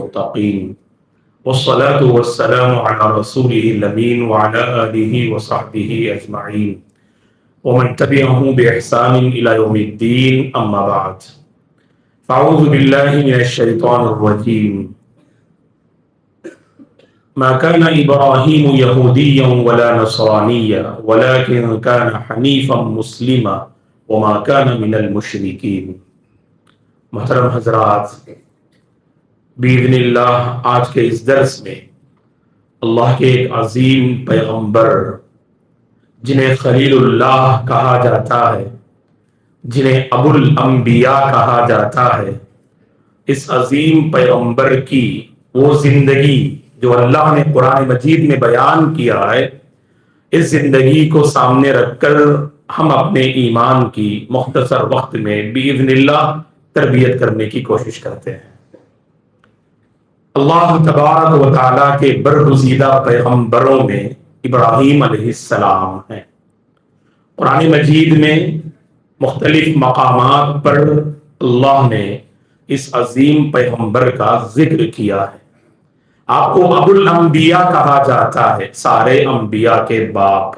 للمتقين والصلاة والسلام على رسوله الأمين وعلى آله وصحبه أجمعين ومن تبعه بإحسان إلى يوم الدين أما بعد فأعوذ بالله من الشيطان الرجيم ما كان إبراهيم يهوديا ولا نصرانيا ولكن كان حنيفا مسلما وما كان من المشركين۔ محترم حضرات، بإذن اللہ آج کے اس درس میں اللہ کے ایک عظیم پیغمبر جنہیں خلیل اللہ کہا جاتا ہے، جنہیں ابو الانبیاء کہا جاتا ہے، اس عظیم پیغمبر کی وہ زندگی جو اللہ نے قرآن مجید میں بیان کیا ہے، اس زندگی کو سامنے رکھ کر ہم اپنے ایمان کی مختصر وقت میں بإذن اللہ تربیت کرنے کی کوشش کرتے ہیں۔ اللہ تبارک و تعالیٰ کے برگزیدہ پیغمبروں میں ابراہیم علیہ السلام ہیں۔ قرآن مجید میں مختلف مقامات پر اللہ نے اس عظیم پیغمبر کا ذکر کیا ہے۔ آپ کو ابو الانبیاء کہا جاتا ہے، سارے انبیاء کے باپ۔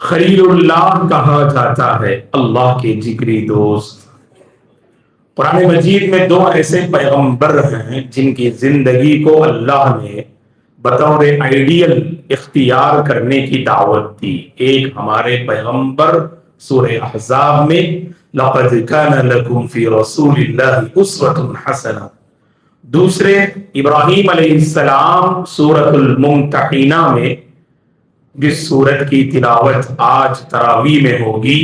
خلیل اللہ کہا جاتا ہے، اللہ کے جگری دوست۔ قرآن مجید میں دو ایسے پیغمبر ہیں جن کی زندگی کو اللہ نے بطور آئیڈیل اختیار کرنے کی دعوت دی۔ ایک ہمارے پیغمبر سورہ احزاب میں لَقَدْ كَانَ لَكُمْ فِي رَسُولِ اللَّهِ أُسْوَةٌ حَسَنَةٌ، دوسرے ابراہیم علیہ السلام سورۃ الممتحنہ میں، جس سورت کی تلاوت آج تراویح میں ہوگی،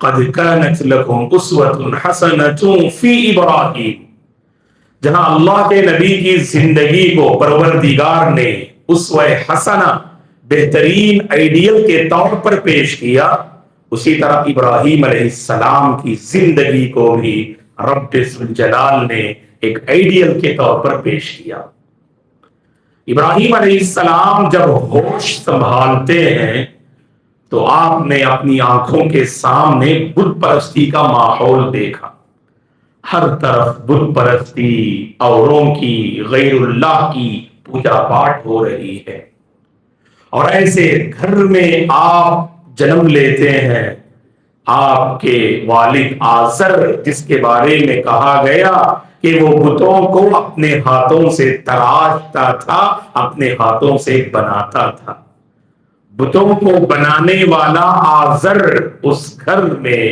قَدْ كَانَتْ لَكُمْ أُسْوَةٌ حَسَنَةٌ فِي إِبْرَاهِيمَ، جہاں اللہ کے نبی کی زندگی کو پروردگار نے اسوہ حسنہ، بہترین آئیڈیل کے طور پر پیش کیا، اسی طرح ابراہیم علیہ السلام کی زندگی کو بھی رب ذوالجلال نے ایک آئیڈیل کے طور پر پیش کیا۔ ابراہیم علیہ السلام جب ہوش سنبھالتے ہیں تو آپ نے اپنی آنکھوں کے سامنے بت پرستی کا ماحول دیکھا۔ ہر طرف بت پرستی، اوروں کی، غیر اللہ کی پوجا پاٹ ہو رہی ہے، اور ایسے گھر میں آپ جنم لیتے ہیں۔ آپ کے والد آزر، جس کے بارے میں کہا گیا کہ وہ بتوں کو اپنے ہاتھوں سے تراشتا تھا، اپنے ہاتھوں سے بناتا تھا۔ بتوں کو بنانے والا آزر، اس گھر میں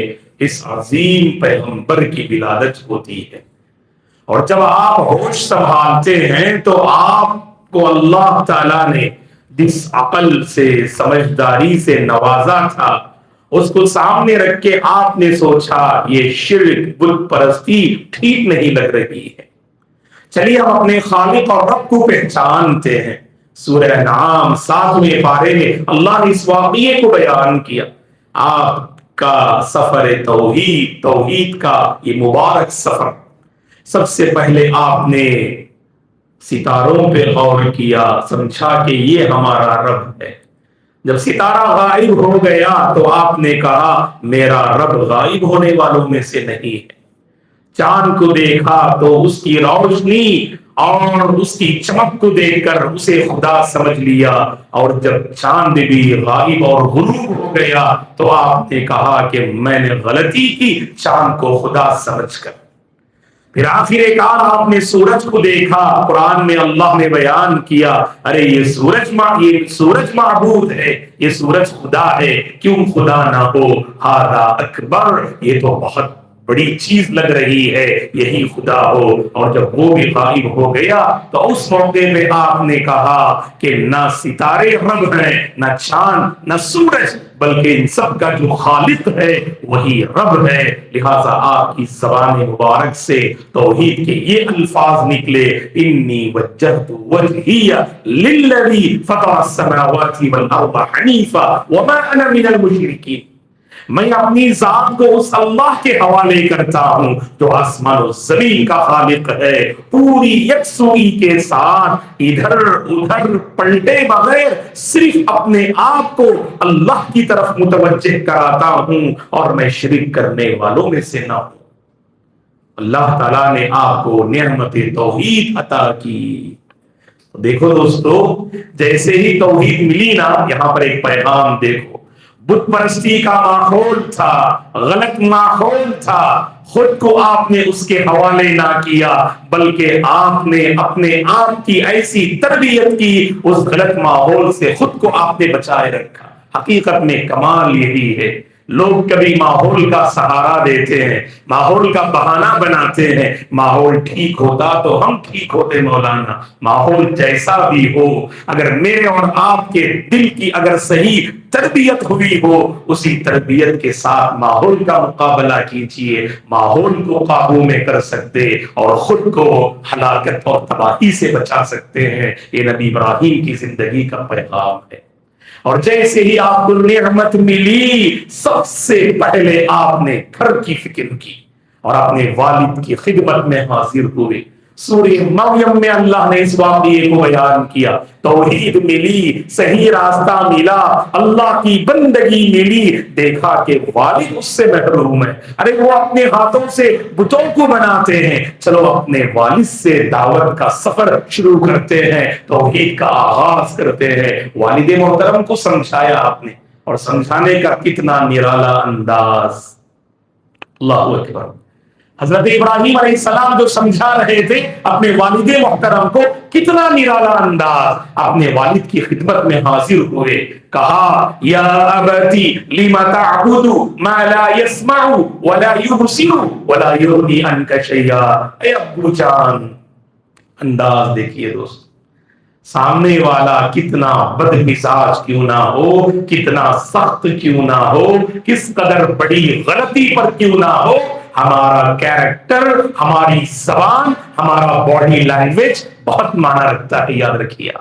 اس عظیم پیغمبر کی ولادت ہوتی ہے۔ اور جب آپ ہوش سنبھالتے ہیں تو آپ کو اللہ تعالیٰ نے جس عقل سے، سمجھداری سے نوازا تھا، اس کو سامنے رکھ کے آپ نے سوچا یہ شرک، بت پرستی ٹھیک نہیں لگ رہی ہے، چلیے ہم اپنے خالق اور رب کو پہچانتے ہیں۔ سورہ انعام 7ویں پارے میں اللہ نے اس واقعے کو بیان کیا۔ آپ کا سفر توحید کا یہ مبارک سفر، سب سے پہلے آپ نے ستاروں پہ غور کیا، سمجھا کہ یہ ہمارا رب ہے۔ جب ستارہ غائب ہو گیا تو آپ نے کہا میرا رب غائب ہونے والوں میں سے نہیں ہے۔ چاند کو دیکھا تو اس کی روشنی اور اس کی چمک کو دیکھ کر اسے خدا سمجھ لیا، اور جب چاند بھی غائب اور غروب ہو گیا تو آپ نے کہا کہ میں نے غلطی کی چاند کو خدا سمجھ کر۔ پھر آخر کار آپ نے سورج کو دیکھا، قرآن میں اللہ نے بیان کیا ارے یہ سورج معبود ہے، یہ سورج خدا ہے، کیوں خدا نہ ہو، ھذا اکبر، یہ تو بہت بڑی چیز لگ رہی ہے، یہی خدا ہو۔ اور جب وہ بھی غائب ہو گیا تو اس موقع میں آپ نے کہا کہ نہ ستارے رب ہیں، نہ چاند، نہ سورج، بلکہ ان سب کا جو خالق ہے وہی رب ہے۔ لہٰذا آپ کی زبان مبارک سے توحید کے یہ الفاظ نکلے، انی وجہت وجہی للذی فطر السماوات والارض حنیفا وما انا من المشرکین، میں اپنی ذات کو اس اللہ کے حوالے کرتا ہوں جو آسمان و زمین کا خالق ہے، پوری یکسوئی کے ساتھ، ادھر ادھر پلٹے بغیر صرف اپنے آپ کو اللہ کی طرف متوجہ کراتا ہوں، اور میں شرک کرنے والوں میں سے نہ ہوں۔ اللہ تعالیٰ نے آپ کو نعمت توحید عطا کی۔ دیکھو دوستو، جیسے ہی توحید ملی نا، یہاں پر ایک پیغام دیکھو، بت پرستی کا ماحول تھا، غلط ماحول تھا، خود کو آپ نے اس کے حوالے نہ کیا، بلکہ آپ نے اپنے آپ کی ایسی تربیت کی، اس غلط ماحول سے خود کو آپ نے بچائے رکھا۔ حقیقت میں کمال یہی ہے، لوگ کبھی ماحول کا سہارا دیتے ہیں، ماحول کا بہانہ بناتے ہیں، ماحول ٹھیک ہوتا تو ہم ٹھیک ہوتے مولانا۔ ماحول جیسا بھی ہو، اگر میرے اور آپ کے دل کی اگر صحیح تربیت ہوئی ہو، اسی تربیت کے ساتھ ماحول کا مقابلہ کیجئے، ماحول کو قابو میں کر سکتے اور خود کو ہلاکت اور تباہی سے بچا سکتے ہیں۔ یہ نبی ابراہیم کی زندگی کا پیغام ہے۔ اور جیسے ہی آپ کو نعمت ملی، سب سے پہلے آپ نے گھر کی فکر کی اور اپنے والد کی خدمت میں حاضر ہوئے۔ سورہ مریم میں اللہ نے اس واقعے کو بیان کیا۔ توحید ملی، صحیح راستہ ملا، اللہ کی بندگی ملی، دیکھا کہ والد اس سے محروم ہے۔ ارے وہ اپنے ہاتھوں سے بتوں کو بناتے ہیں، چلو اپنے والد سے دعوت کا سفر شروع کرتے ہیں، توحید کا آغاز کرتے ہیں۔ والد محترم کو سمجھایا آپ نے، اور سمجھانے کا کتنا نرالا انداز! اللہ اکبر! حضرت ابراہیم علیہ السلام جو سمجھا رہے تھے اپنے والد محترم کو، کتنا نرالا انداز! اپنے والد کی خدمت میں حاضر ہوئے، کہا یا ابتی لم تعبد ما لا يسمع ولا يبصر ولا يغني عنك شيئا۔ اے ابو جان، انداز دیکھیے دوست، سامنے والا کتنا بد مزاج کیوں نہ ہو، کتنا سخت کیوں نہ ہو، کس قدر بڑی غلطی پر کیوں نہ ہو، ہمارا کیریکٹر، ہماری زبان، ہمارا باڈی لینگویج بہت معنی رکھتا ہے، یاد رکھیے۔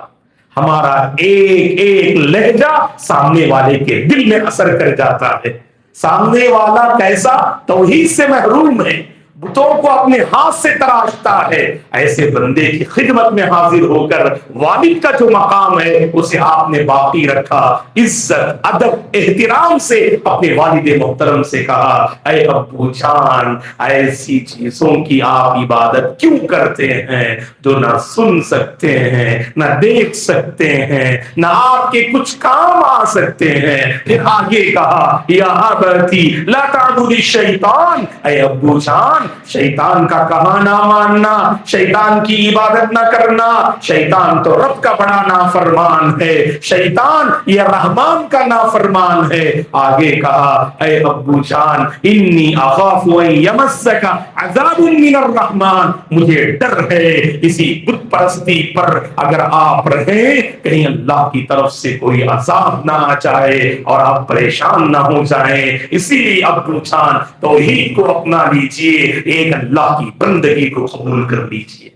ہمارا ایک ایک لہجہ سامنے والے کے دل میں اثر کر جاتا ہے۔ سامنے والا کیسا توحید سے محروم ہے، بتوں کو اپنے ہاتھ سے تراشتا ہے، ایسے بندے کی خدمت میں حاضر ہو کر والد کا جو مقام ہے اسے آپ نے باقی رکھا، عزت ادب احترام سے اپنے والد محترم سے کہا اے ابو جان، ایسی چیزوں کی آپ عبادت کیوں کرتے ہیں جو نہ سن سکتے ہیں، نہ دیکھ سکتے ہیں، نہ آپ کے کچھ کام آ سکتے ہیں۔ پھر آگے کہا یا ابتی لا تعبد الشیطان، اے ابو جان شیطان کا کہا نہ ماننا، شیطان کی عبادت نہ کرنا، شیطان تو رب کا بڑا نافرمان ہے، شیطان یہ رحمان کا نافرمان ہے۔ آگے کہا اے ابو جان انی اخاف ان یمسک عذاب من الرحمن، مجھے ڈر ہے اسی بت پرستی پر اگر آپ رہیں کہیں اللہ کی طرف سے کوئی عذاب نہ آ جائے اور آپ پریشان نہ ہو جائیں، اسی لیے ابو جان توحید کو اپنا لیجئے، ایک اللہ کی بندگی کو قبول کر لیجئے۔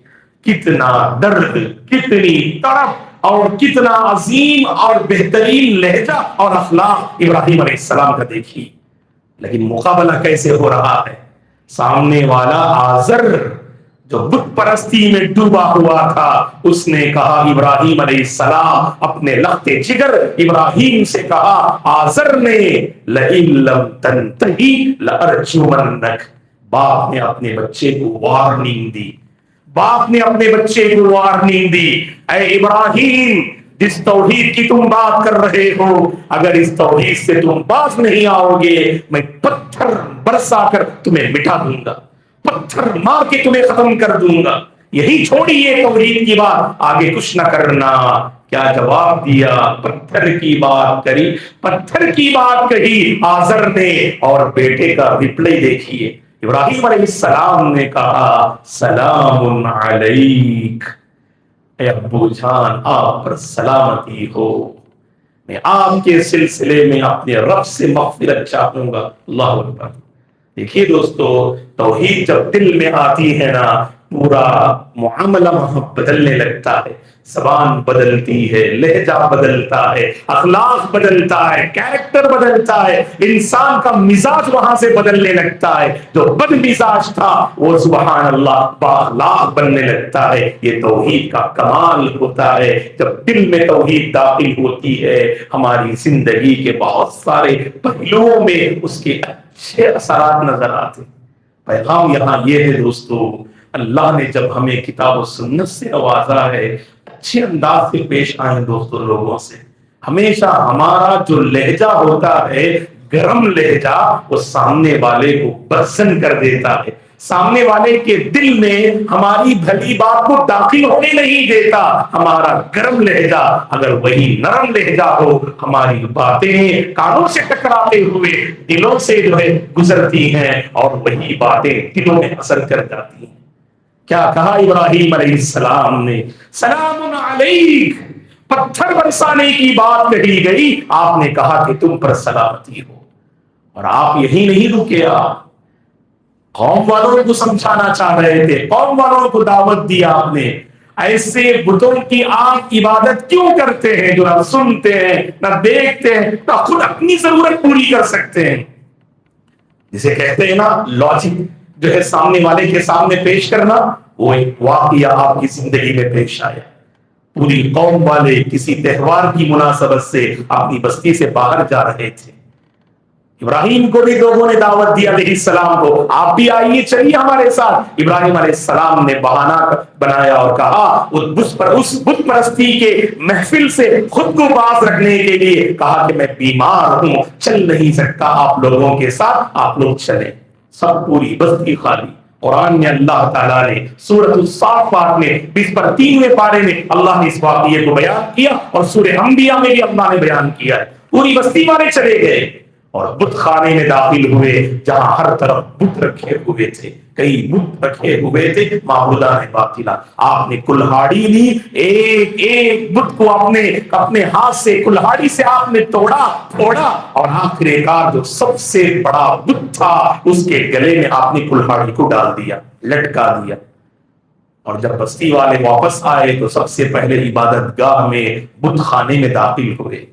کتنا درد، کتنی تڑپ اور کتنا عظیم اور بہترین لہجہ اور اخلاق ابراہیم علیہ السلام کا دیکھیے۔ لیکن مقابلہ کیسے ہو رہا ہے؟ سامنے والا آزر جو بت پرستی میں ڈوبا ہوا تھا، اس نے کہا ابراہیم علیہ السلام اپنے لخت جگر ابراہیم سے کہا، آزر نے لئن لم تنتہی لأرجمنک، باپ نے اپنے بچے کو وارننگ دی، باپ نے اپنے بچے کو وارننگ دی، اے ابراہیم جس توحید کی تم بات کر رہے ہو، اگر اس توحید سے تم باز نہیں آؤ گے میں پتھر برسا کر تمہیں مٹا دوں گا، پتھر مار کے تمہیں ختم کر دوں گا، یہی چھوڑی یہ توحید کی بات، آگے کچھ نہ کرنا۔ کیا جواب دیا؟ پتھر کی بات کری، پتھر کی بات کہی آزر نے، اور بیٹے کا رپلائی دیکھیے، ابراہیم علیہ السلام نے کہا سلام علیک، اے ابو جان آپ پر سلامتی ہو، میں آپ کے سلسلے میں اپنے رب سے مغفرت چاہوں گا۔ اللہ اکبر! دیکھیے دوستو، توحید جب دل میں آتی ہے نا، پورا معاملہ وہاں بدلنے لگتا ہے، زبان بدلتی ہے، لہجہ بدلتا ہے، اخلاق بدلتا ہے، کیریکٹر بدلتا ہے، انسان کا مزاج وہاں سے بدلنے لگتا ہے، جو بد مزاج تھا وہ سبحان اللہ باخلاق بننے لگتا ہے۔ یہ توحید کا کمال ہوتا ہے، جب دل میں توحید داخل ہوتی ہے ہماری زندگی کے بہت سارے پہلوؤں میں اس کے اچھے اثرات نظر آتے۔ پیغام یہاں یہ ہے دوستو، اللہ نے جب ہمیں کتاب و سنت سے نوازا ہے، اچھے انداز سے پیش آئیں دوستو لوگوں سے۔ ہمیشہ ہمارا جو لہجہ ہوتا ہے گرم لہجہ، وہ سامنے والے کو برسن کر دیتا ہے، سامنے والے کے دل میں ہماری بھلی بات کو داخل ہونے نہیں دیتا۔ ہمارا گرم لہجہ اگر وہی نرم لہجہ ہو، ہماری باتیں کانوں سے ٹکراتے ہوئے دلوں سے جو ہے گزرتی ہیں، اور وہی باتیں دلوں میں اثر کر جاتی ہیں۔ کیا کہا ابراہیم علیہ السلام نے؟ سلام علیک، پتھر برسانے کی بات کہی گئی، آپ نے کہا کہ تم پر سلامتی ہو۔ اور آپ یہی نہیں رکے، آپ قوم والوں کو سمجھانا چاہ رہے تھے، قوم والوں کو دعوت دیا آپ نے، ایسے بتوں کی آپ عبادت کیوں کرتے ہیں جو نہ سنتے ہیں، نہ دیکھتے ہیں، نہ خود اپنی ضرورت پوری کر سکتے ہیں؟ جسے کہتے ہیں نا لاجک جو ہے سامنے والے کے سامنے پیش کرنا، وہ ایک واقعہ آپ کی زندگی میں پیش آیا۔ پوری قوم والے کسی تہوار کی مناسبت سے اپنی بستی سے باہر جا رہے تھے، ابراہیم کو بھی لوگوں نے دعوت دی علیہ السلام کو، آپ بھی آئیے چلیے ہمارے ساتھ۔ ابراہیم علیہ السلام نے بہانہ بنایا اور کہا، اس بت پرستی کے محفل سے خود کو باز رکھنے کے لیے کہا کہ میں بیمار ہوں، چل نہیں سکتا آپ لوگوں کے ساتھ، آپ لوگ چلیں۔ سب پوری بستی خالی۔ قرآن میں اللہ تعالیٰ نے سورۃ الصافات میں 23ویں پارے میں اللہ نے اس واقعے کو بیان کیا، اور سورہ انبیاء میں بھی اللہ نے بیان کیا ہے۔ پوری بستی والے چلے گئے اور بت خانے میں داخل ہوئے، جہاں ہر طرف بت رکھے ہوئے تھے، کئی بت رکھے ہوئے تھے معبودان باطلا۔ آپ نے کلہاڑی لی، ایک ایک بت کو اپنے ہاتھ سے کلہاڑی سے آپ نے توڑا پھوڑا، اور آخرکار جو سب سے بڑا بت تھا اس کے گلے میں آپ نے کلہاڑی کو ڈال دیا، لٹکا دیا۔ اور جب بستی والے واپس آئے تو سب سے پہلے عبادت گاہ میں بت خانے میں داخل ہوئے،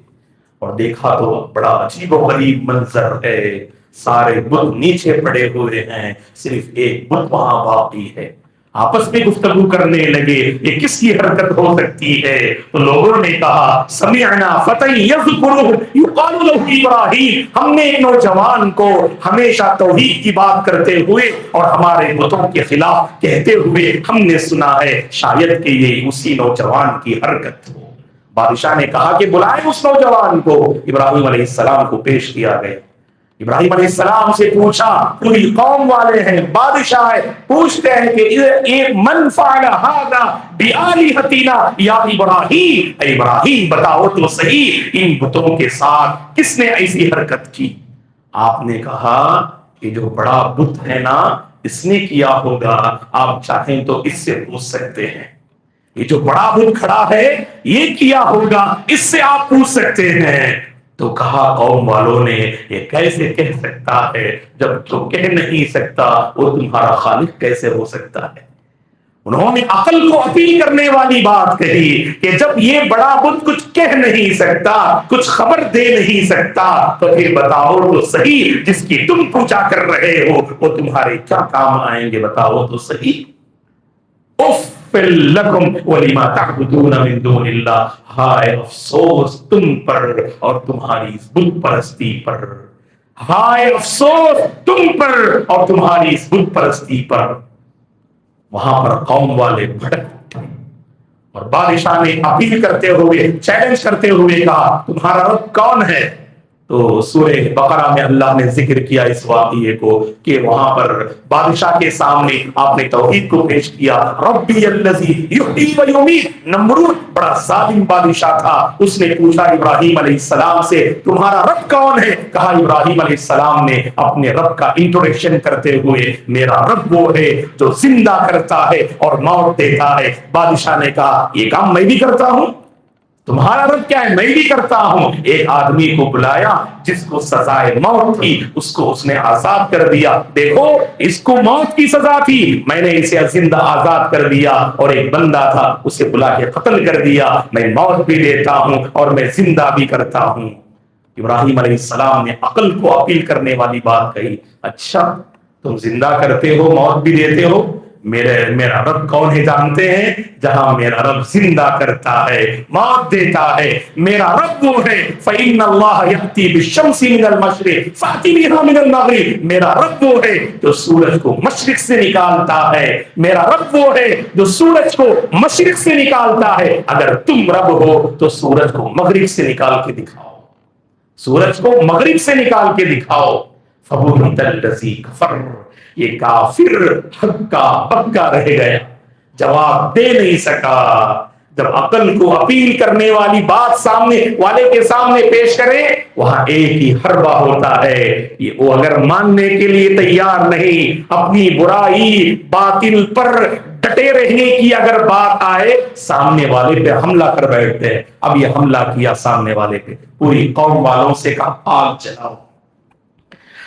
اور دیکھا تو بڑا عجیب و غریب منظر ہے، سارے بت نیچے پڑے ہوئے ہیں، صرف ایک بت وہاں باقی ہے۔ آپس میں گفتگو کرنے لگے، یہ کس کی حرکت ہو سکتی ہے؟ تو لوگوں نے کہا، سمعنا فتى یذکرہ یقال لہ ابراہیم، ہم نے ایک نوجوان کو ہمیشہ توحید کی بات کرتے ہوئے اور ہمارے بتوں کے خلاف کہتے ہوئے ہم نے سنا ہے، شاید کہ یہ اسی نوجوان کی حرکت ہو۔ بادشاہ نے کہا کہ بلائیں اس نوجوان کو۔ ابراہیم علیہ السلام کو پیش کیا گیا۔ ابراہیم علیہ السلام سے پوچھا، پوری قوم والے ہیں، بادشاہ ہے، پوچھتے ہیں کہ من فعل هذا بآلہتنا یا ابراہیم، اے ابراہیم بتاؤ تو صحیح، ان بتوں کے ساتھ کس نے ایسی حرکت کی؟ آپ نے کہا کہ جو بڑا بت ہے نا اس نے کیا ہوگا، آپ چاہیں تو اس سے پوچھ سکتے ہیں، یہ جو بڑا بت کھڑا ہے یہ کیا ہوگا، اس سے آپ پوچھ سکتے ہیں۔ تو کہا قوم والوں نے، یہ کیسے کہہ سکتا ہے، جب تو کہہ نہیں سکتا وہ تمہارا خالق کیسے ہو سکتا ہے؟ انہوں نے عقل کو اپیل کرنے والی بات کہی کہ جب یہ بڑا بت کچھ کہہ نہیں سکتا، کچھ خبر دے نہیں سکتا، تو پھر بتاؤ تو صحیح، جس کی تم پوچھا کر رہے ہو وہ تمہارے کیا کام آئیں گے، بتاؤ تو صحیح۔ لکم ولما تعبدون من دون اللہ، ہائے افسوس تم پر اور تمہاری بت پرستی پر، ہائے افسوس تم پر اور تمہاری بت پرستی پر۔ وہاں پر قوم والے بھڑک اٹھے اور بادشاہ نے اپیل کرتے ہوئے، چیلنج کرتے ہوئے کہا، تمہارا رب کون ہے؟ تو سورہ بقرہ میں اللہ نے ذکر کیا اس واقعے کو کہ وہاں پر بادشاہ کے سامنے آپ نے توحید کو پیش کیا، ربی الذی یحیی و یمیت۔ نمرود بڑا ظالم بادشاہ تھا، اس نے پوچھا ابراہیم علیہ السلام سے، تمہارا رب کون ہے؟ کہا ابراہیم علیہ السلام نے اپنے رب کا انٹروڈکشن کرتے ہوئے، میرا رب وہ ہے جو زندہ کرتا ہے اور موت دیتا ہے۔ بادشاہ نے کہا، یہ کام میں بھی کرتا ہوں، تمہارا رب کیا ہے؟ میں بھی کرتا ہوں۔ ایک آدمی کو بلایا جس کو سزائے موت تھی، اس کو اس نے آزاد کر دیا، دیکھو اس کو موت کی سزا تھی، میں نے اسے زندہ آزاد کر دیا، اور ایک بندہ تھا اسے بلا کے قتل کر دیا، میں موت بھی دیتا ہوں اور میں زندہ بھی کرتا ہوں۔ ابراہیم علیہ السلام نے عقل کو اپیل کرنے والی بات کہی، اچھا تم زندہ کرتے ہو، موت بھی دیتے ہو، میرا رب کون ہے جانتے ہیں؟ جہاں میرا رب زندہ کرتا ہے، موت دیتا ہے، میرا رب وہ ہے فَإِنَّ اللَّهَ يَأْتِي بِالشَّمْسِ مِنَ الْمَشْرِقِ فَأْتِ بِهَا مِنَ الْمَغْرِبِ، میرا رب وہ ہے جو سورج کو مشرق سے نکالتا ہے، میرا رب وہ ہے جو سورج کو مشرق سے نکالتا ہے۔ اگر تم رب ہو تو سورج کو مغرب سے نکال کے دکھاؤ، سورج کو مغرب سے نکال کے دکھاؤ۔ فَبُهِتَ الَّذِي كَفَرَ، یہ کافر ہکا بکا رہ گیا، جواب دے نہیں سکا۔ جب عقل کو اپیل کرنے والی بات سامنے والے کے سامنے پیش کرے، وہاں ایک ہی حربہ ہوتا ہے، یہ وہ اگر ماننے کے لیے تیار نہیں، اپنی برائی باطل پر ڈٹے رہنے کی اگر بات آئے، سامنے والے پہ حملہ کر بیٹھتے ہیں۔ اب یہ حملہ کیا سامنے والے پہ، پوری قوم والوں سے کہا آگ جلاؤ۔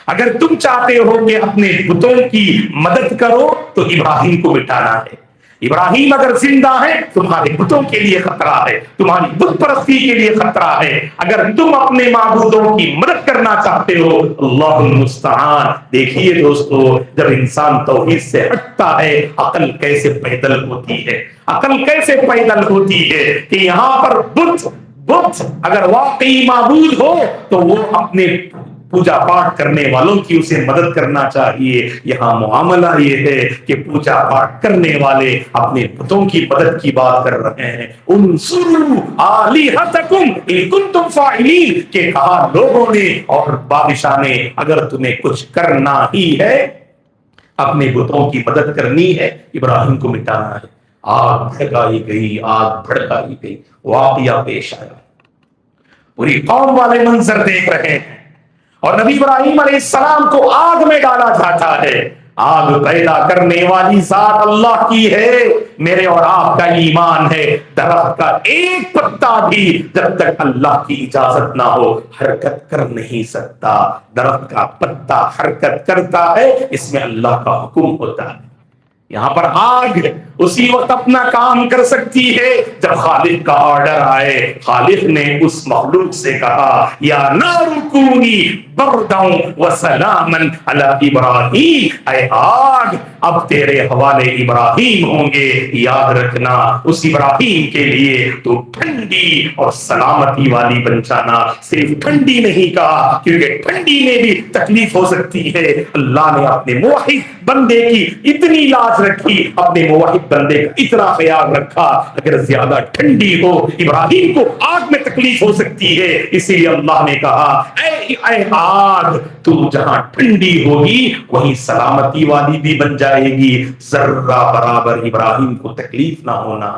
اگر تم چاہتے ہو کہ اپنے بتوں کی مدد کرو تو ابراہیم کو مٹانا ہے، ابراہیم اگر زندہ ہے تمہارے بتوں کے لیے خطرہ ہے، تمہاری بت پرستی کے لیے خطرہ ہے۔ اگر تم اپنے معبودوں کی مدد کرنا چاہتے ہو، اللہ المستعان۔ دیکھیے دوستو، جب انسان توحید سے ہٹتا ہے، عقل کیسے پیدل ہوتی ہے، عقل کیسے پیدل ہوتی ہے کہ یہاں پر بت اگر واقعی معبود ہو تو وہ اپنے پوجا پاٹ کرنے والوں کی اسے مدد کرنا چاہیے۔ یہاں معاملہ یہ ہے کہ پوجا پاٹ کرنے والے اپنے بتوں کی مدد کی بات کر رہے ہیں۔ انصروا آلہتکم ان کنتم فاعلین، کہ کہا لوگوں نے اور بادشاہ نے اگر تمہیں کچھ کرنا ہی ہے، اپنے بتوں کی مدد کرنی ہے، ابراہیم کو مٹانا ہے۔ آگ بھڑکائی گئی، آگ بھڑکائی گئی، واقعہ پیش آیا، پوری قوم والے منظر دیکھ رہے ہیں اور نبی ابراہیم علیہ السلام کو آگ میں ڈالا جاتا ہے۔ آگ پیدا کرنے والی ذات اللہ کی ہے، میرے اور آپ کا ایمان ہے۔ درخت کا ایک پتا بھی جب تک اللہ کی اجازت نہ ہو حرکت کر نہیں سکتا۔ درخت کا پتا حرکت کرتا ہے، اس میں اللہ کا حکم ہوتا ہے۔ یہاں پر آگ اسی وقت اپنا کام کر سکتی ہے جب خالق کا آرڈر آئے۔ خالق نے اس مخلوق سے کہا یا نار کونی بردا وسلاما علی ابراہیم، اے آگ اب تیرے حوالے ابراہیم ہوں گے، یاد رکھنا اس ابراہیم کے لیے تو ٹھنڈی اور سلامتی والی بن جانا۔ صرف ٹھنڈی نہیں کہا کیونکہ ٹھنڈی میں بھی تکلیف ہو سکتی ہے۔ اللہ نے اپنے موحد بندے کی اتنی لاج رکھی، اپنے موحد بندے کا اتنا خیال رکھا، اگر زیادہ ٹھنڈی ہو ابراہیم کو آگ میں تکلیف ہو سکتی ہے، اسی لیے اللہ نے کہا اے آگ تو جہاں ٹھنڈی ہوگی وہیں سلامتی والی بھی بن جائے گی، ذرہ برابر ابراہیم کو تکلیف نہ ہونا۔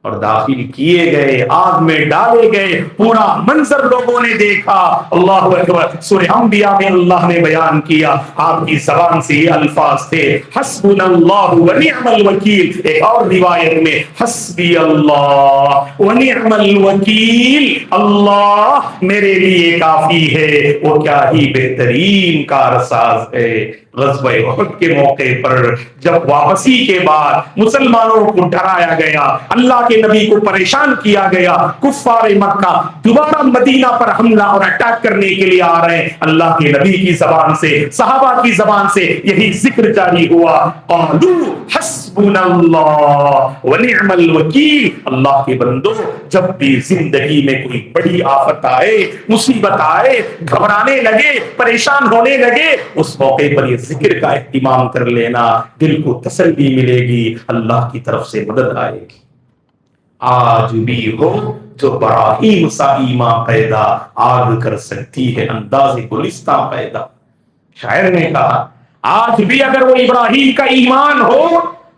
اور داخل کیے گئے، آگ میں ڈالے گئے، پورا منظر لوگوں نے دیکھا۔ اللہ اکبر۔ سورہ انبیاء میں اللہ نے بیان کیا، آپ کی زبان سے یہ الفاظ تھے حسبنا اللہ ونعم الوکیل، ایک اور روایت میں حسبی اللہ ونعم الوکیل، اللہ میرے لیے کافی ہے، وہ کیا ہی بہترین کارساز ہے۔ غزوہ احد کے موقع پر جب واپسی کے بعد مسلمانوں کو ڈرایا گیا، اللہ کے نبی کو پریشان کیا گیا، کفار مکہ دوبارہ مدینہ پر حملہ اور اٹیک کرنے کے لیے آ رہے ہیں، اللہ کے نبی کی زبان سے، صحابہ کی زبان سے یہی ذکر جاری ہوا، قالوا حسبنا اللہ ونعم الوکیل۔ اللہ کے بندو، جب بھی زندگی میں کوئی بڑی آفت آئے، مصیبت آئے، گھبرانے لگے، پریشان ہونے لگے، اس موقع پر یہ ذکر کا اہتمام کر لینا، دل کو تسلی ملے گی، اللہ کی طرف سے مدد آئے گی۔ آج بھی ہو جو براہیم سا ایمان پیدا آگ کر سکتی ہے انداز گلستان پیدا۔ شاعر نے کہا آج بھی اگر وہ ابراہیم کا ایمان ہو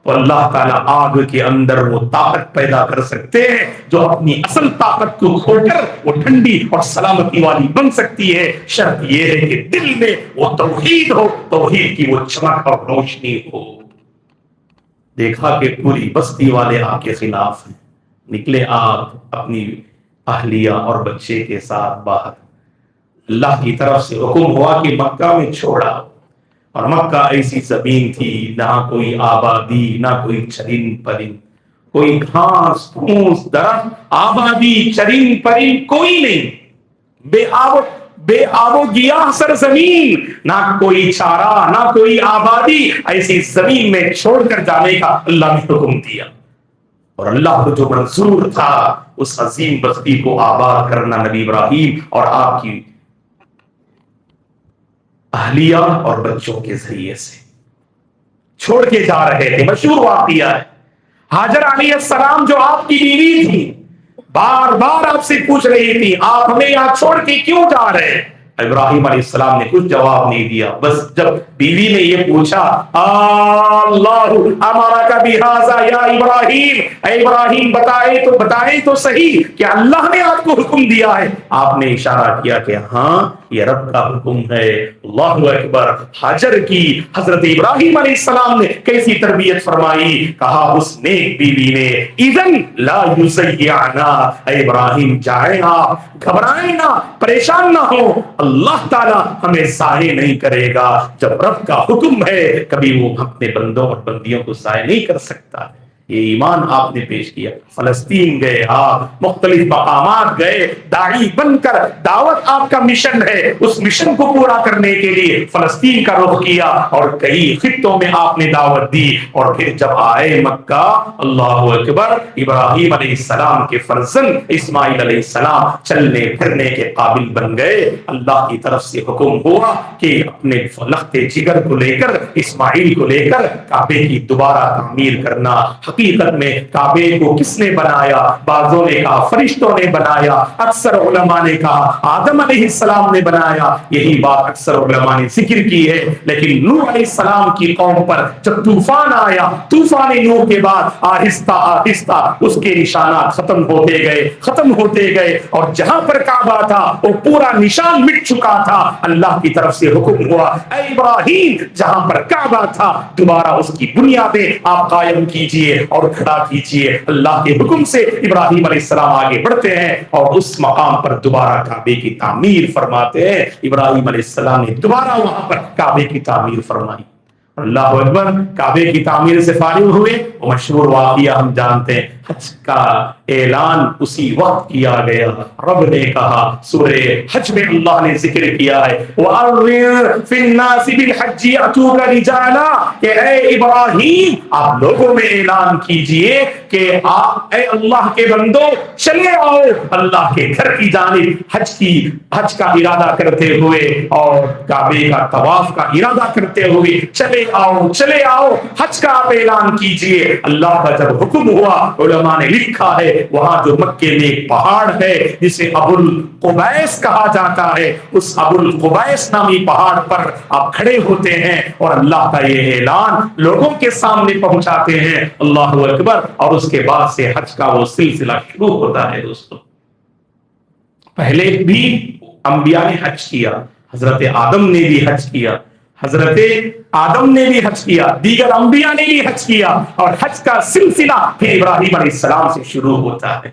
تو اللہ تعالیٰ آگ کے اندر وہ طاقت پیدا کر سکتے ہیں جو اپنی اصل طاقت کو کھو کر وہ ٹھنڈی اور سلامتی والی بن سکتی ہے۔ شرط یہ ہے کہ دل میں وہ توحید ہو، توحید کی وہ چمک اور روشنی ہو۔ دیکھا کہ پوری بستی والے آپ کے خلاف ہیں، نکلے آپ اپنی اہلیہ اور بچے کے ساتھ باہر، اللہ کی طرف سے حکم ہوا کہ مکہ میں چھوڑا، اور مکہ ایسی زمین تھی نہ کوئی آبادی، نہ کوئی چرند پرند، کوئی گھاس پھوس درخت، آبادی چرند پرند کوئی نہیں، بے آب و گیاہ سرزمین، نہ کوئی چارہ نہ کوئی آبادی، ایسی زمین میں چھوڑ کر جانے کا اللہ نے حکم دیا۔ اور اللہ کو جو منظور تھا اس عظیم بستی کو آباد کرنا نبی ابراہیم اور آپ کی اہلیہ اور بچوں کے ذریعے سے چھوڑ کے جا رہے تھے۔ مشہور واقعہ ہے، ہاجر علیہ السلام جو آپ کی بیوی تھی بار بار آپ سے پوچھ رہی تھی آپ ہمیں یہاں چھوڑ کے کیوں جا رہے ہیں؟ ابراہیم علیہ السلام نے کچھ جواب نہیں دیا، بس جب بیوی نے یہ پوچھا اللہ امرک بہذا یا ابراہیم، اے ابراہیم بتائیں تو صحیح کہ اللہ نے آپ کو حکم دیا ہے، آپ نے اشارہ کیا کہ ہاں یہ رب کا حکم ہے۔ اللہ اکبر۔ حاجر کی حضرت ابراہیم علیہ السلام نے کیسی تربیت فرمائی، کہا اس نیک بیوی نے اذن لا یسیعنا، اے ابراہیم جائیں آپ، گھبرائیں نہ، پریشان نہ ہو، اللہ تعالیٰ ہمیں ضائع نہیں کرے گا۔ جب رب کا حکم ہے کبھی وہ اپنے بندوں اور بندیوں کو ضائع نہیں کر سکتا۔ یہ ایمان آپ نے پیش کیا۔ فلسطین گئے آپ، مختلف مقامات گئے، داعی بن کر دعوت آپ کا مشن ہے، اس مشن کو پورا کرنے کے لیے فلسطین کا رخ کیا اور کئی خطوں میں آپ نے دعوت دی، اور پھر جب آئے مکہ، اللہ اکبر، ابراہیم علیہ السلام کے فرزند اسماعیل علیہ السلام چلنے پھرنے کے قابل بن گئے۔ اللہ کی طرف سے حکم ہوا کہ اپنے لخت جگر کو لے کر، اسماعیل کو لے کر کعبے کی دوبارہ تعمیر کرنا۔ حقیقت میں کعبے کو کس نے بنایا؟ بعضوں نے کہا فرشتوں نے بنایا، اکثر علماء نے کہا آدم علیہ السلام نے بنایا، یہی بات اکثر علماء نے ذکر کی ہے۔ لیکن نوح علیہ السلام کی قوم پر جب طوفان آیا، طوفان نوح کے بعد آہستہ آہستہ اس کے نشانات ختم ہوتے گئے اور جہاں پر کعبہ تھا وہ پورا نشان مٹ چکا تھا۔ اللہ کی طرف سے حکم ہوا اے ابراہیم جہاں پر کعبہ تھا دوبارہ اس کی بنیادیں آپ قائم کیجئے اور کھڑا کیجئے۔ اللہ کے حکم سے ابراہیم علیہ السلام آگے بڑھتے ہیں اور اس مقام پر دوبارہ کعبے کی تعمیر فرماتے ہیں۔ ابراہیم علیہ السلام نے دوبارہ وہاں پر کعبے کی تعمیر فرمائی۔ اللہ اکبر۔ کعبے کی تعمیر سے فارغ ہوئے، وہ مشہور واقعہ ہم جانتے ہیں، حج کا اعلان اسی وقت کیا گیا۔ رب نے کہا سورہ حج میں اللہ نے ذکر کیا ہے وَأَرِّنْ فِي النَّاسِ بِالْحَجِّ يَأْتُوكَ رِجَالًا، کہ اے ابراہیم آپ لوگوں میں اعلان کیجئے کہ آپ اے اللہ کے بندو چلے آؤ اللہ کے گھر کی جانب حج کا ارادہ کرتے ہوئے اور کعبے کا طواف کا ارادہ کرتے ہوئے چلے آؤ حج کا آپ اعلان کیجئے۔ اللہ کا جب حکم ہوا، علماء نے لکھا ہے وہاں جو مکے میں ایک پہاڑ ہے جسے ابو القبیس کہا جاتا ہے، اس ابو القبیس نامی پہاڑ پر آپ کھڑے ہوتے ہیں اور اللہ کا یہ اعلان لوگوں کے سامنے پہنچاتے ہیں۔ اللہ اکبر۔ اور اس کے بعد سے حج کا وہ سلسلہ شروع ہوتا ہے۔ دوستو پہلے بھی انبیاء نے حج کیا، حضرت آدم نے بھی حج کیا، حضرت آدم نے بھی حج کیا، دیگر انبیاء نے بھی حج کیا، اور حج کا سلسلہ پھر ابراہیم علیہ السلام سے شروع ہوتا ہے۔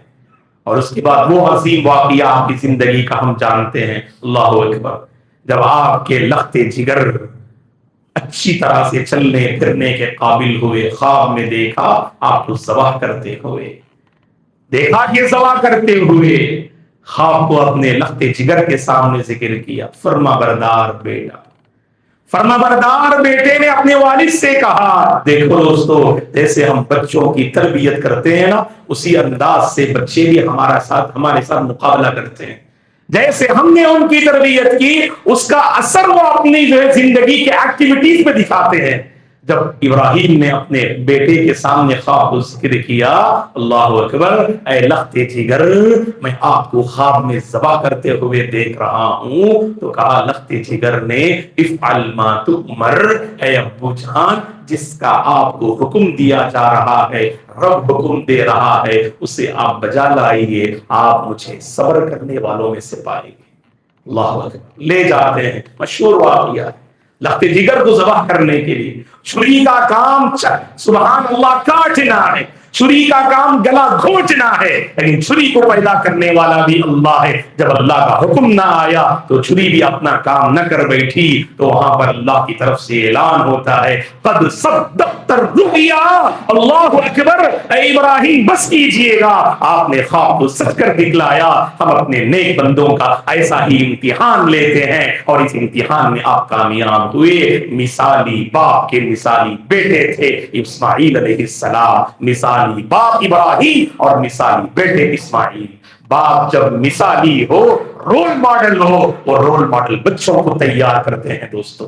اور اس کے بعد وہ عظیم واقعہ آپ کی زندگی کا ہم جانتے ہیں۔ اللہ اکبر۔ جب آپ کے لخت جگر اچھی طرح سے چلنے پھرنے کے قابل ہوئے، خواب میں دیکھا آپ کو ذبح کرتے ہوئے، دیکھا کہ ذبح کرتے ہوئے، خواب کو اپنے لخت جگر کے سامنے ذکر کیا۔ فرما بردار بیٹے نے اپنے والد سے کہا دیکھو دوستو، جیسے ہم بچوں کی تربیت کرتے ہیں نا، اسی انداز سے بچے بھی ہمارے ساتھ مقابلہ کرتے ہیں۔ جیسے ہم نے ان کی تربیت کی اس کا اثر وہ اپنی زندگی کے ایکٹیویٹیز میں دکھاتے ہیں۔ جب ابراہیم نے اپنے بیٹے کے سامنے خواب کو ذکر کیا، اللہ اکبر، اے لخت جگر میں آپ کو خواب میں ذبح کرتے ہوئے دیکھ رہا ہوں، تو کہا لخت جگر نے افعل ما تؤمر، اے ابو جان جس کا آپ کو حکم دیا جا رہا ہے، رب حکم دے رہا ہے، اسے آپ بجا لائیے، آپ مجھے صبر کرنے والوں میں سے پائیں گے۔ اللہ اکبر۔ لے جاتے ہیں، مشہور واقعہ ہے، لخت جگر کو ذبح کرنے کے لیے چھری کا کام سبحان اللہ کاٹنا ہے، چھری کا کام گلا گھونچنا ہے، لیکن چھری کو پیدا کرنے والا بھی اللہ ہے۔ جب اللہ کا حکم نہ آیا تو چھری بھی اپنا کام نہ کر بیٹھی، تو وہاں پر اللہ کی طرف سے اعلان ہوتا ہے قد صدقت الرؤیا، اللہ اکبر، اے ابراہیم بس کیجئے گا، آپ نے خواب کو سچ کر دکھلایا۔ ہم اپنے نیک بندوں کا ایسا ہی امتحان لیتے ہیں اور اس امتحان میں آپ کامیاب ہوئے۔ مثالی باپ کے مثالی بیٹے تھے اسماعیل علیہ السلام، مثالی باپ ابراہیم اور مثالی بیٹے اسماعیل۔ باپ جب مثالی ہو، رول ماڈل ہو، اور رول ماڈل بچوں کو تیار کرتے ہیں دوستو۔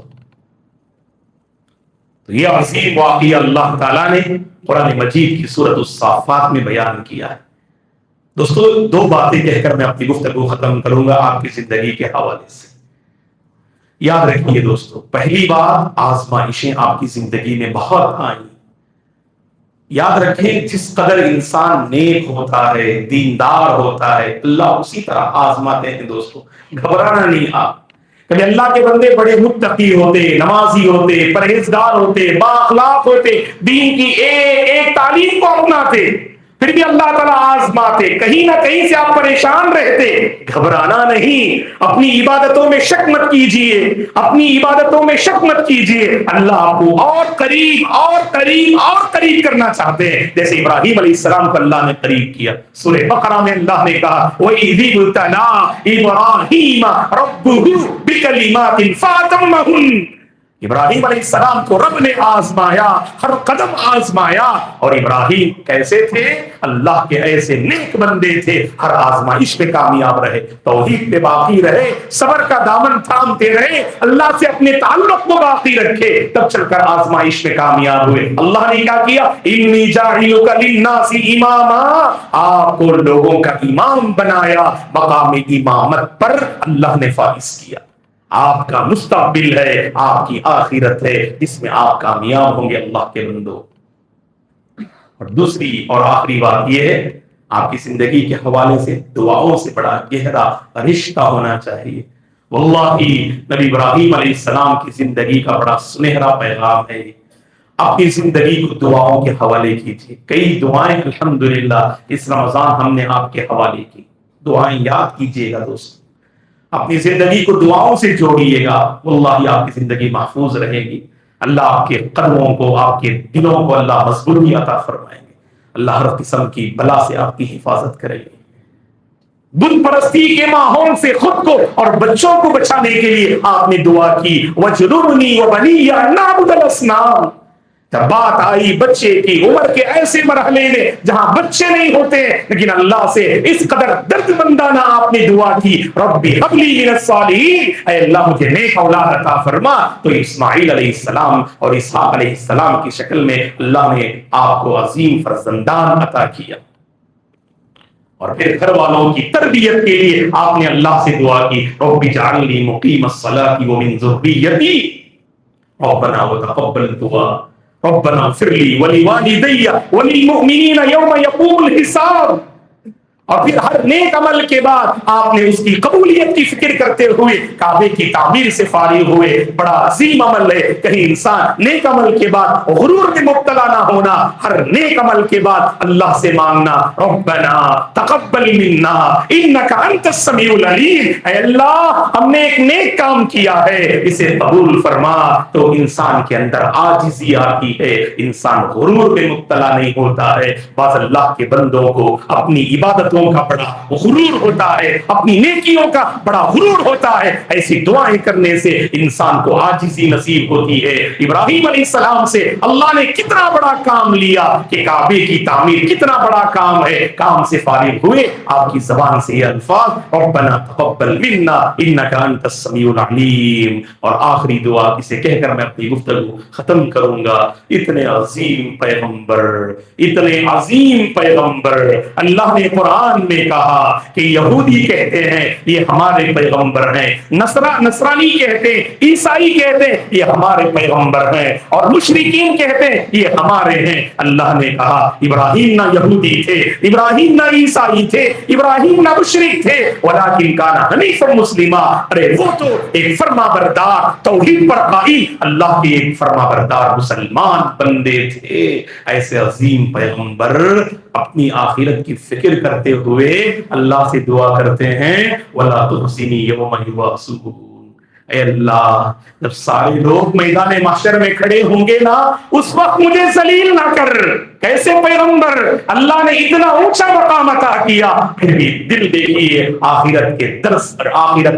تو یہ عظیم واقعہ اللہ تعالیٰ نے قرآن مجید کی سورۃ الصافات میں بیان کیا ہے۔ دوستو دو باتیں کہہ کر میں اپنی گفتگو ختم کروں گا آپ کی زندگی کے حوالے سے۔ یاد رکھیے دوستو، پہلی بات، آزمائشیں آپ کی زندگی میں بہت آئیں۔ یاد رکھیں جس قدر انسان نیک ہوتا ہے، دیندار ہوتا ہے، اللہ اسی طرح آزماتے ہیں دوستو۔ گھبرانا نہیں آپ۔ کبھی اللہ کے بندے بڑے متقی ہوتے، نمازی ہوتے، پرہیزگار ہوتے، بااخلاق ہوتے، دین کی ایک تعلیم کو اپناتے، پھر بھی اللہ تعالیٰ آزماتے، کہیں نہ کہیں سے آپ پریشان رہتے۔ گھبرانا نہیں، اپنی عبادتوں میں شک مت کیجئے، اپنی عبادتوں میں شک مت کیجئے۔ اللہ آپ کو اور قریب اور قریب اور قریب کرنا چاہتے ہیں، جیسے ابراہیم علیہ السلام کو اللہ نے قریب کیا۔ سورہ بقرہ میں اللہ نے کہا وَإِذِ ابْتَلَىٰ إِبْرَاهِيمَ رَبُّهُ بِكَلِمَاتٍ فَأَتَمَّهُنَّ۔ ابراہیم علیہ السلام کو رب نے آزمایا، ہر قدم آزمایا، اور ابراہیم کیسے تھے؟ اللہ کے ایسے نیک بندے تھے، ہر آزمائش میں کامیاب رہے، توحید پہ باقی رہے، صبر کا دامن تھامتے رہے، اللہ سے اپنے تعلق کو باقی رکھے، تب چل کر آزمائش میں کامیاب ہوئے۔ اللہ نے کیا کیا؟ انی جاعلک للناس اماما، آپ کو لوگوں کا امام بنایا، مقام امامت پر اللہ نے فائز کیا۔ آپ کا مستقبل ہے، آپ کی آخرت ہے، اس میں آپ کامیاب ہوں گے اللہ کے بندو۔ اور دوسری اور آخری بات یہ ہے، آپ کی زندگی کے حوالے سے دعاؤں سے بڑا گہرا رشتہ ہونا چاہیے۔ واللہ نبی ابراہیم علیہ السلام کی زندگی کا بڑا سنہرا پیغام ہے۔ اپنی زندگی کو دعاؤں کے حوالے کیجیے۔ کئی دعائیں الحمدللہ اس رمضان ہم نے آپ کے حوالے کی، دعائیں یاد کیجیے گا دوست، اپنی زندگی کو دعاؤں سے جوڑیے گا، واللہ آپ کی زندگی محفوظ رہے گی۔ اللہ آپ کے قدموں کو، آپ کے دلوں کو اللہ مضبوطی عطا فرمائیں گے، اللہ ہر قسم کی بلا سے آپ کی حفاظت کرے گی۔ بت پرستی کے ماحول سے خود کو اور بچوں کو بچانے کے لیے آپ نے دعا کی وَجْنُبْنِي وَبَنِيَّ أَن نَّعْبُدَ الْأَصْنَامَ۔ جب بات آئی بچے کی عمر کے ایسے مرحلے میں جہاں بچے نہیں ہوتے، لیکن اللہ سے اس قدر درد مندانہ آپ نے دعا کی ربی هب لی من الصالحین، اے اللہ مجھے نیک اولاد عطا فرما، تو اسماعیل علیہ السلام اور اسحاق علیہ السلام کی شکل میں اللہ نے آپ کو عظیم فرزندان عطا کیا۔ اور پھر گھر والوں کی تربیت کے لیے آپ نے اللہ سے دعا کی رب اجعلنی مقیم الصلاۃ ومن ذریتی ربنا وتقبل دعا ربنا اغفر لي ولوالدي وللمؤمنين يوم يقوم الحساب۔ اور پھر ہر نیک عمل کے بعد آپ نے اس کی قبولیت کی فکر کرتے ہوئے کعبے کی تعمیر سے فارغ ہوئے۔ بڑا عظیم عمل ہے، کہیں انسان نیک عمل کے بعد غرور میں مبتلا نہ ہونا، ہر نیک عمل کے بعد اللہ سے مانگنا ربنا تقبل منا انک انت السمیع العلیم، اے اللہ ہم نے ایک نیک کام کیا ہے، اسے قبول فرما۔ تو انسان کے اندر عاجزی آتی ہے، انسان غرور میں مبتلا نہیں ہوتا ہے۔ بعض اللہ کے بندوں کو اپنی عبادتوں کا بڑا غرور ہوتا ہے، اپنی نیکیوں کا بڑا غرور ہوتا ہے، ایسی دعائیں کرنے سے انسان کو عاجزی نصیب ہوتی ہے۔ ابراہیم علیہ السلام سے اللہ نے کتنا بڑا کام لیا کہ کعبے کی تعمیر کتنا بڑا کام ہے، کام سے فارغ ہوئے آپ کی زبان سے یہ الفاظ ربنا تقبل منا انک انت السمیع العلیم۔ اور آخری دعا اسے کہہ کر میں اپنی گفتگو ختم کروں گا، اتنے عظیم پیغمبر، اتنے عظیم پیغمبر اللہ نے قرآن قرآن نے کہا کہ یہودی کہتے ہیں یہ ہمارے پیغمبر ہیں، نصرانی کہتے ہیں، عیسائی کہتے ہیں یہ ہمارے پیغمبر ہیں، اور مشرکین کہتے ہیں یہ ہمارے ہیں، اللہ نے کہا ابراہیم نہ یہودی تھے، ابراہیم نہ عیسائی تھے، ابراہیم نہ مشرک تھے، ولکن کان حنیفا مسلما، ارے وہ تو ایک فرما بردار توحید پر قائم اللہ کے ایک فرما بردار مسلمان بندے تھے۔ ایسے عظیم پیغمبر اپنی آخرت کی فکر کرتے ہوئے اللہ سے دعا کرتے ہیں وَلَا تُخْزِنِي يَوْمَ يُبْعَثُونَ، اے اللہ جب سارے لوگ میدان محشر میں کھڑے ہوں گے نا اس وقت مجھے ذلیل نہ کر۔ کیسے پیغمبر، اللہ نے اتنا اونچا مقام عطا کیا پھر بھی دل دیکھیے آخرت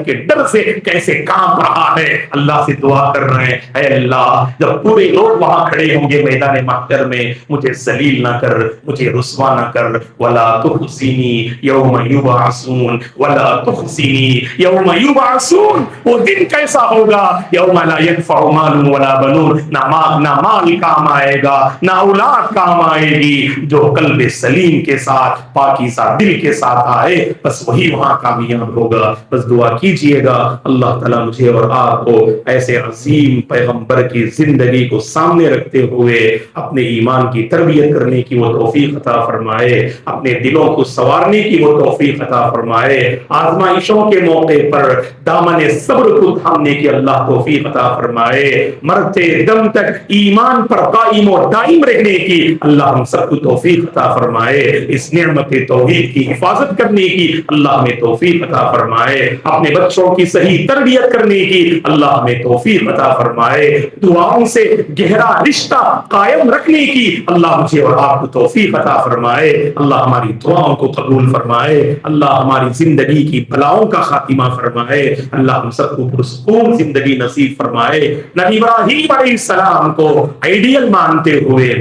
کے ڈر سے کیسے کانپ رہا ہے، اللہ سے دعا کر رہے ہیں اے اللہ جب پورے لوگ وہاں کھڑے ہوں گے میدان محشر میں مجھے ذلیل نہ کر، مجھے رسوا نہ کر، ولا تخزنی یوم یبعثون، ولا تخزنی یوم یبعثون، وہ دن کیسا ہوگا یوم لا ينفع مال ولا بنون، نہ مال کام آئے گا نہ اولاد کام آئے گی، جو قلب سلیم کے ساتھ پاکیزہ دل کے ساتھ آئے بس وہی وہاں کامیاب ہوگا۔ بس دعا کیجئے گا اللہ تعالیٰ مجھے اور آپ کو ایسے عظیم پیغمبر کی زندگی کو سامنے رکھتے ہوئے اپنے ایمان کی تربیت کرنے کی وہ توفیق عطا فرمائے، اپنے دلوں کو سنوارنے کی وہ توفیق عطا فرمائے، آزمائشوں کے موقع پر دامن صبر کو تھامنے کی اللہ توفیق عطا فرمائے، مرتے دم تک ایمان پر قائم و دائم رہنے کی اللہ ہم سب کو توفیق عطا فرمائے، اس نعمت توحید کی حفاظت کرنے کی اللہ ہمیں توفیق عطا فرمائے، اپنے بچوں کی صحیح تربیت کرنے کی اللہ ہمیں توفیق عطا فرمائے، دعاؤں سے گہرا رشتہ قائم رکھنے کی اللہ مجھے اور آپ کو توفیق عطا فرمائے، اللہ ہماری دعاؤں کو قبول فرمائے، اللہ ہماری زندگی کی بلاؤں کا خاتمہ فرمائے، اللہ ہم سب کو پرسکون زندگی نصیب فرمائے۔ نبی ابراہیم علیہ السلام کو آئیڈیل مانتے ہوئے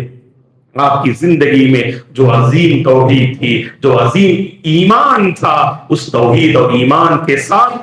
آپ کی زندگی میں جو عظیم توحید تھی، جو عظیم ایمان تھا، اس توحید اور ایمان کے ساتھ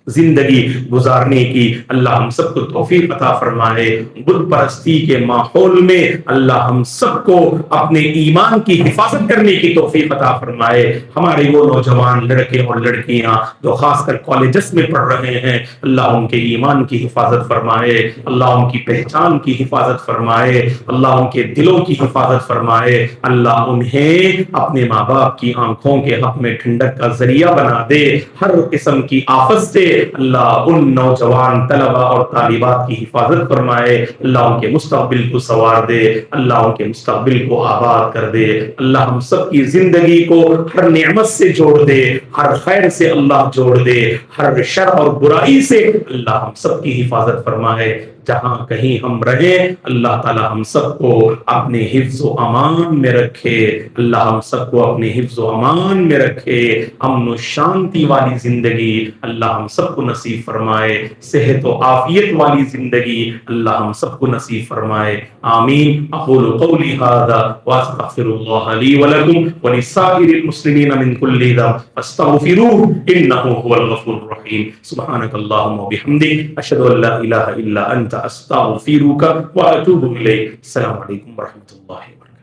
زندگی گزارنے کی اللہ ہم سب کو توفیق عطا فرمائے، بت پرستی کے ماحول میں اللہ ہم سب کو اپنے ایمان کی حفاظت کرنے کی توفیق عطا فرمائے، ہمارے وہ نوجوان لڑکے اور لڑکیاں جو خاص کر کالجز میں پڑھ رہے ہیں اللہ ان کے ایمان کی حفاظت فرمائے، اللہ ان کی پہچان کی حفاظت فرمائے، اللہ ان کے دلوں کی حفاظت فرمائے، اللہ انہیں اپنے ماں باپ کی آنکھوں کے حق میں ٹھنڈک کا ذریعہ بنا دے، ہر قسم کی آفت سے اللہ ان نوجوان طلبہ اور طالبات کی حفاظت فرمائے، اللہ ان کے مستقبل کو سنوار دے، اللہ ان کے مستقبل کو آباد کر دے، اللہ ہم سب کی زندگی کو ہر نعمت سے جوڑ دے، ہر خیر سے اللہ جوڑ دے، ہر شر اور برائی سے اللہ ہم سب کی حفاظت فرمائے، جہاں کہیں ہم رہیں اللہ تعالی ہم سب کو اپنے حفظ و امان میں رکھے، اللہ ہم سب کو اپنے حفظ و امان میں رکھے، امن و شانتی والی زندگی اللہ ہم سب کو نصیب فرمائے، صحت و عافیت والی زندگی اللہ ہم سب کو نصیب فرمائے، آمین۔ اقول قولی ھذا واستغفر اللہ لی ولکم ولسائر المسلمین من کل ذنب فاستغفروہ انہ هو الغفور الرحیم۔ سبحانک اللہم وبحمدک اشہد ان لا الہ الا انت استغفرک واتوب الیک۔ السلام علیکم ورحمۃ اللہ وبرکاتہ۔